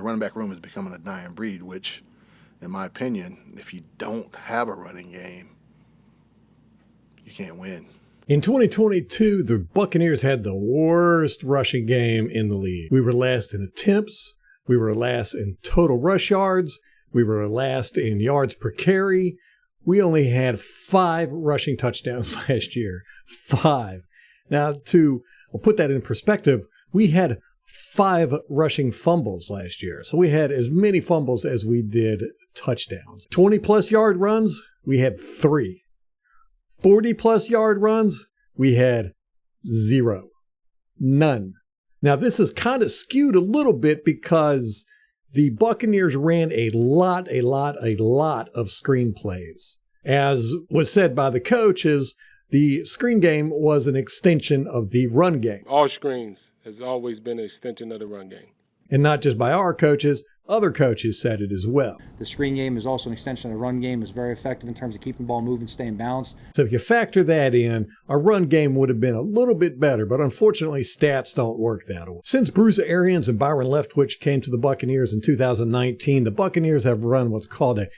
The running back room is becoming a dying breed, which, in my opinion, if you don't have a running game, you can't win. In 2022, the Buccaneers had the worst rushing game in the league. We were last in attempts. We were last in total rush yards. We were last in yards per carry. We only had 5 rushing touchdowns last year. 5. Now, to put that in perspective, we had 5 rushing fumbles last year. So we had as many fumbles as we did touchdowns. 20-plus yard runs, we had 3. 40-plus yard runs, we had 0. None. Now, this is kind of skewed a little bit because the Buccaneers ran a lot of screen plays. As was said by the coaches, the screen game was an extension of the run game. All screens has always been an extension of the run game. And not just by our coaches, other coaches said it as well. The screen game is also an extension of the run game. It's very effective in terms of keeping the ball moving, staying balanced. So if you factor that in, our run game would have been a little bit better, but unfortunately stats don't work that way. Since Bruce Arians and Byron Leftwich came to the Buccaneers in 2019, the Buccaneers have run what's called a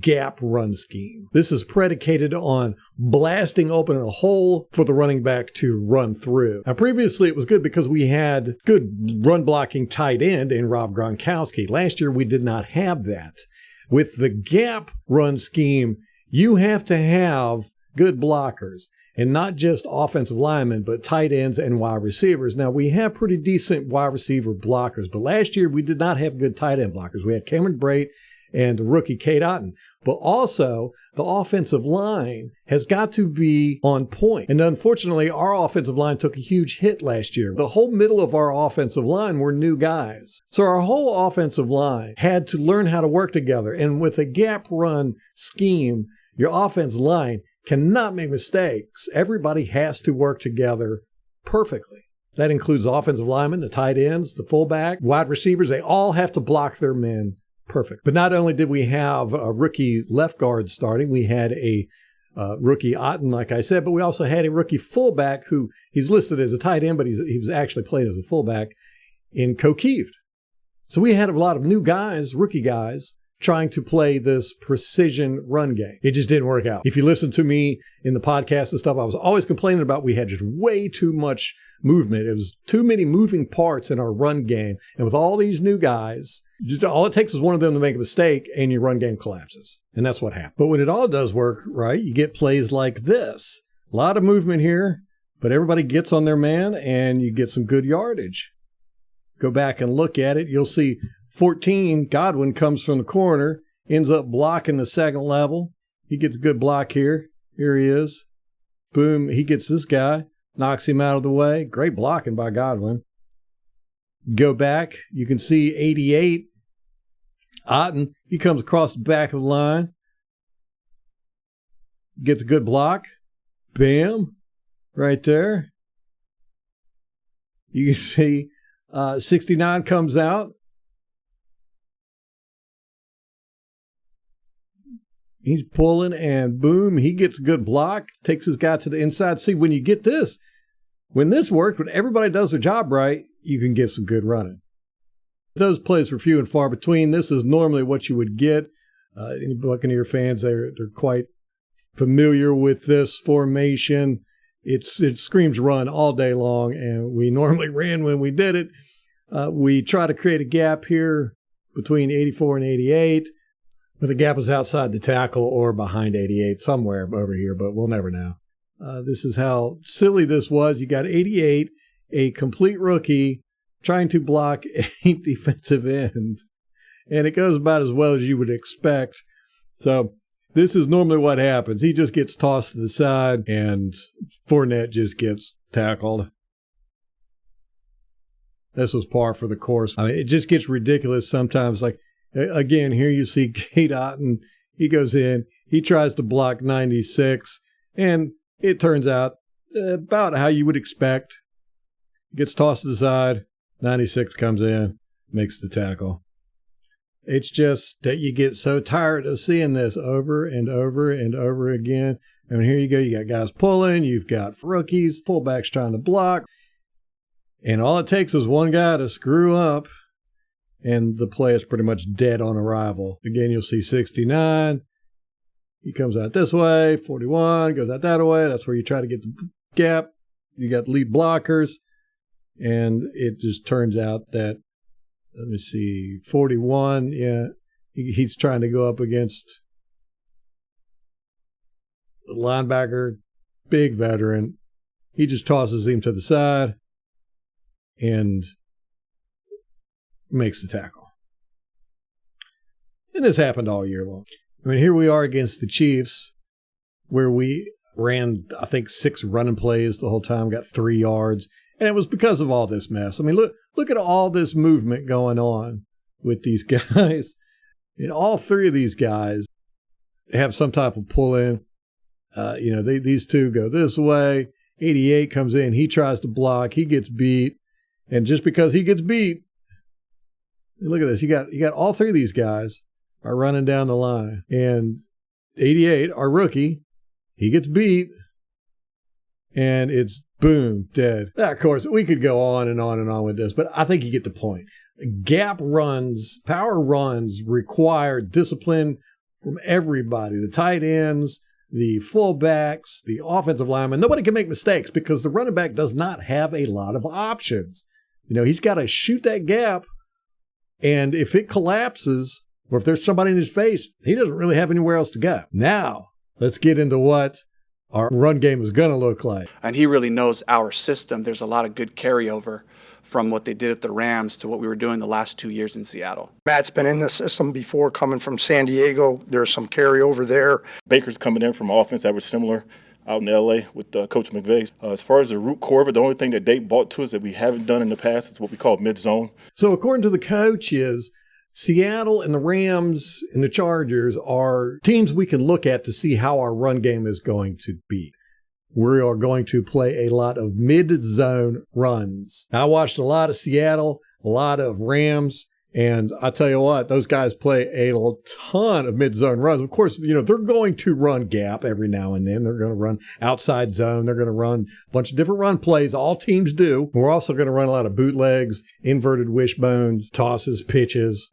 gap run scheme. This is predicated on blasting open a hole for the running back to run through. Now, previously it was good because we had good run blocking tight end in Rob Gronkowski. Last year we did not have that. With the gap run scheme, you have to have good blockers, and not just offensive linemen, but tight ends and wide receivers. Now, we have pretty decent wide receiver blockers, but last year we did not have good tight end blockers. We had Cameron Brate and rookie Cade Otton. But also, the offensive line has got to be on point. And unfortunately, our offensive line took a huge hit last year. The whole middle of our offensive line were new guys. So our whole offensive line had to learn how to work together. And with a gap run scheme, your offensive line cannot make mistakes. Everybody has to work together perfectly. That includes offensive linemen, the tight ends, the fullback, wide receivers. They all have to block their men perfect. But not only did we have a rookie left guard starting, we had a rookie Otton, like I said, but we also had a rookie fullback who he's listed as a tight end, but he was actually played as a fullback in Kokeeft. So we had a lot of new guys, rookie guys, trying to play this precision run game. It just didn't work out. If you listen to me in the podcast and stuff, I was always complaining about we had just way too much movement. It was too many moving parts in our run game. And with all these new guys, just all it takes is one of them to make a mistake and your run game collapses. And that's what happened. But when it all does work, right, you get plays like this. A lot of movement here, but everybody gets on their man and you get some good yardage. Go back and look at it. You'll see 14, Godwin comes from the corner, ends up blocking the second level. He gets a good block here. Here he is. Boom, he gets this guy, knocks him out of the way. Great blocking by Godwin. Go back, you can see 88, Otton, he comes across the back of the line. Gets a good block. Bam, right there. You can see 69 comes out. He's pulling and boom, he gets a good block, takes his guy to the inside. See, when you get this, when this worked, when everybody does their job right, you can get some good running. Those plays were few and far between. This is normally what you would get. Any Buccaneer fans, they're quite familiar with this formation. It screams run all day long, and we normally ran when we did it. We try to create a gap here between 84 and 88. But the gap is outside the tackle or behind 88, somewhere over here, but we'll never know. This is how silly this was. You got 88, a complete rookie, trying to block a defensive end. And it goes about as well as you would expect. So this is normally what happens. He just gets tossed to the side, and Fournette just gets tackled. This was par for the course. I mean, it just gets ridiculous sometimes. Like, again, here you see Cade Otton. He goes in. He tries to block 96, and it turns out about how you would expect. Gets tossed to the side. 96 comes in, makes the tackle. It's just that you get so tired of seeing this over and over and over again. And here you go. You got guys pulling. You've got rookies, fullbacks trying to block. And all it takes is one guy to screw up, and the play is pretty much dead on arrival. Again, you'll see 69. He comes out this way, 41, goes out that way. That's where you try to get the gap. You got lead blockers, and it just turns out that, let me see, 41, yeah, he's trying to go up against the linebacker, big veteran. He just tosses him to the side and makes the tackle. And this happened all year long. I mean, here we are against the Chiefs, where we ran, I think, 6 running plays the whole time, got 3 yards. And it was because of all this mess. I mean, look at all this movement going on with these guys. And all 3 of these guys have some type of pull-in. These 2 go this way. 88 comes in. He tries to block. He gets beat. And just because he gets beat, look at this. You got all 3 of these guys are running down the line. And 88, our rookie, he gets beat. And it's boom, dead. Now, of course, we could go on and on and on with this, but I think you get the point. Gap runs, power runs require discipline from everybody. The tight ends, the fullbacks, the offensive linemen. Nobody can make mistakes because the running back does not have a lot of options. He's got to shoot that gap, and if it collapses or if there's somebody in his face, he doesn't really have anywhere else to go. Now, let's get into what our run game is going to look like. And he really knows our system. There's a lot of good carryover from what they did at the Rams to what we were doing the last 2 years in Seattle. Matt's been in the system before, coming from San Diego. There's some carryover there. Baker's coming in from offense that was similar out in L.A. with Coach McVay. As far as the root core of it, the only thing that they brought to us that we haven't done in the past is what we call mid-zone. So according to the coach is Seattle and the Rams and the Chargers are teams we can look at to see how our run game is going to be. We are going to play a lot of mid-zone runs. Now, I watched a lot of Seattle, a lot of Rams, and I tell you what, those guys play a ton of mid-zone runs. Of course, they're going to run gap every now and then. They're going to run outside zone. They're going to run a bunch of different run plays. All teams do. We're also going to run a lot of bootlegs, inverted wishbones, tosses, pitches.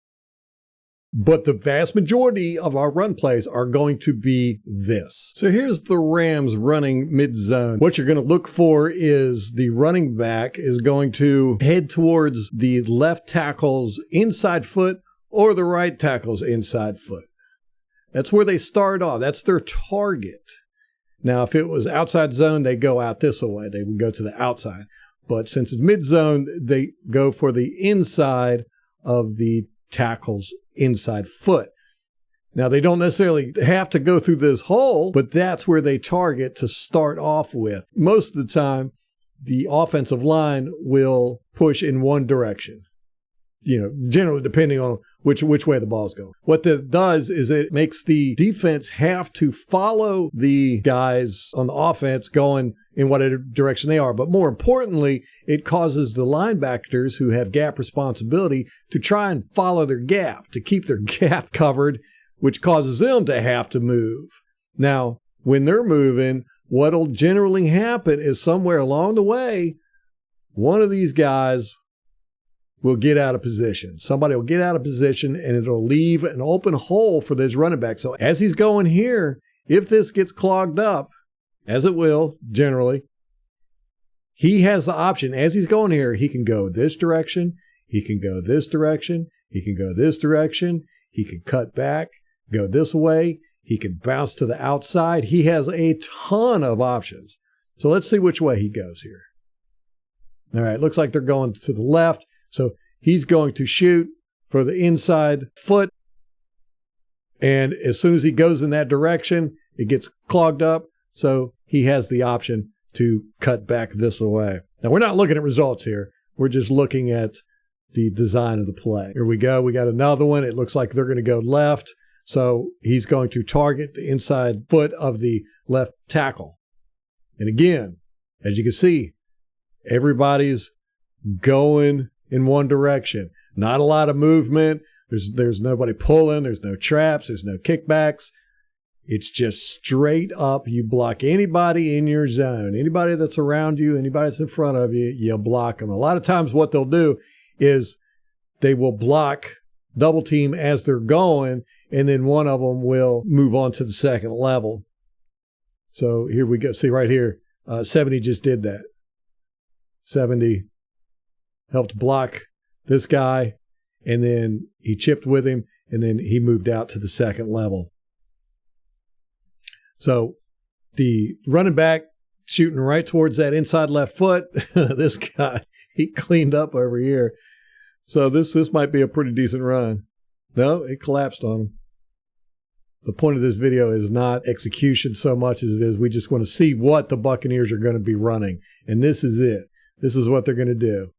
But the vast majority of our run plays are going to be this. So here's the Rams running mid-zone. What you're going to look for is the running back is going to head towards the left tackle's inside foot or the right tackle's inside foot. That's where they start off. That's their target. Now, if it was outside zone, they go out this way. They would go to the outside. But since it's mid-zone, they go for the inside of the tackle's inside foot. Now, they don't necessarily have to go through this hole, but that's where they target to start off with. Most of the time, the offensive line will push in one direction, generally depending on which way the ball's going. What that does is it makes the defense have to follow the guys on the offense going in whatever direction they are. But more importantly, it causes the linebackers who have gap responsibility to try and follow their gap, to keep their gap covered, which causes them to have to move. Now, when they're moving, what'll generally happen is somewhere along the way, one of these guys will get out of position. Somebody will get out of position, and it'll leave an open hole for this running back. So as he's going here, if this gets clogged up, as it will generally, he has the option. As he's going here, he can go this direction, he can go this direction, he can go this direction, he can cut back, go this way, he can bounce to the outside. He has a ton of options. So let's see which way he goes here. All right, looks like they're going to the left. So he's going to shoot for the inside foot. And as soon as he goes in that direction, it gets clogged up. So he has the option to cut back this way. Now, we're not looking at results here. We're just looking at the design of the play. Here we go. We got another one. It looks like they're going to go left. So he's going to target the inside foot of the left tackle. And again, as you can see, everybody's going in one direction. Not a lot of movement. There's nobody pulling. There's no traps. There's no kickbacks. It's just straight up. You block anybody in your zone. Anybody that's around you, anybody that's in front of you, you block them. A lot of times what they'll do is they will block double team as they're going, and then one of them will move on to the second level. So here we go. See right here, 70 just did that. 70 helped block this guy, and then he chipped with him, and then he moved out to the second level. So the running back shooting right towards that inside left foot, this guy, he cleaned up over here. So this might be a pretty decent run. No, it collapsed on him. The point of this video is not execution so much as it is we just want to see what the Buccaneers are going to be running. And this is it. This is what they're going to do.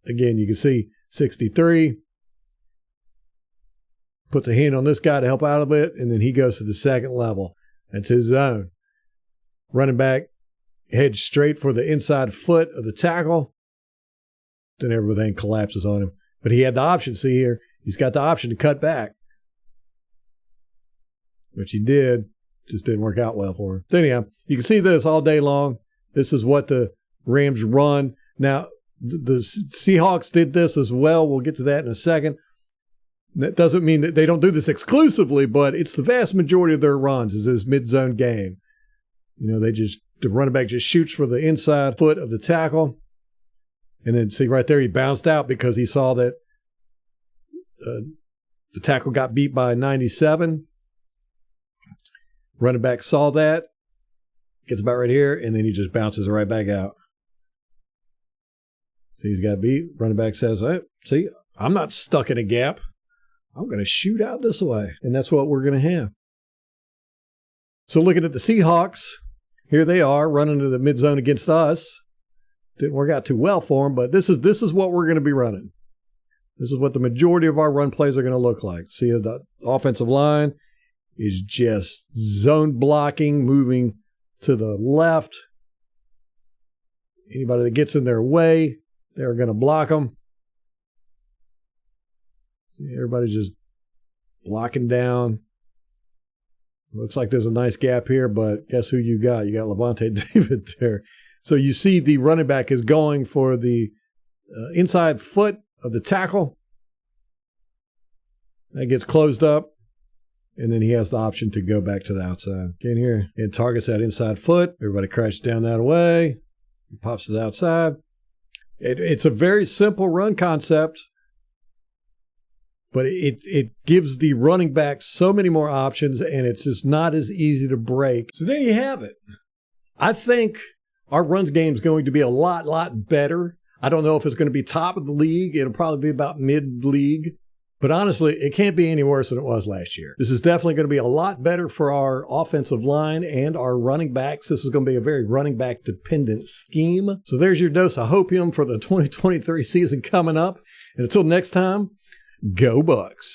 Again, you can see 63. Puts a hand on this guy to help out of it, and then he goes to the second level. That's his zone. Running back heads straight for the inside foot of the tackle. Then everything collapses on him. But he had the option, see here, he's got the option to cut back. Which he did, just didn't work out well for him. So anyhow, you can see this all day long. This is what the Rams run. Now, the Seahawks did this as well. We'll get to that in a second. That doesn't mean that they don't do this exclusively, but it's the vast majority of their runs is this mid-zone game. You know, the running back just shoots for the inside foot of the tackle. And then see right there, he bounced out because he saw that the tackle got beat by 97. Running back saw that, gets about right here, and then he just bounces right back out. See, he's got beat. Running back says, hey, see, I'm not stuck in a gap. I'm going to shoot out this way. And that's what we're going to have. So looking at the Seahawks, here they are running to the mid zone against us. Didn't work out too well for them, but this is what we're going to be running. This is what the majority of our run plays are going to look like. See, the offensive line is just zone blocking, moving to the left. Anybody that gets in their way, they're going to block them. See, everybody's just blocking down. Looks like there's a nice gap here, but guess who you got? You got Levante David there. So you see the running back is going for the inside foot of the tackle. That gets closed up, and then he has the option to go back to the outside. Again here, it targets that inside foot. Everybody crashes down that way. He pops to the outside. It's a very simple run concept, but it gives the running back so many more options, and it's just not as easy to break. So there you have it. I think our runs game is going to be a lot better. I don't know if it's going to be top of the league. It'll probably be about mid-league. But honestly, it can't be any worse than it was last year. This is definitely going to be a lot better for our offensive line and our running backs. This is going to be a very running back dependent scheme. So there's your dose of hopium for the 2023 season coming up. And until next time, go Bucks.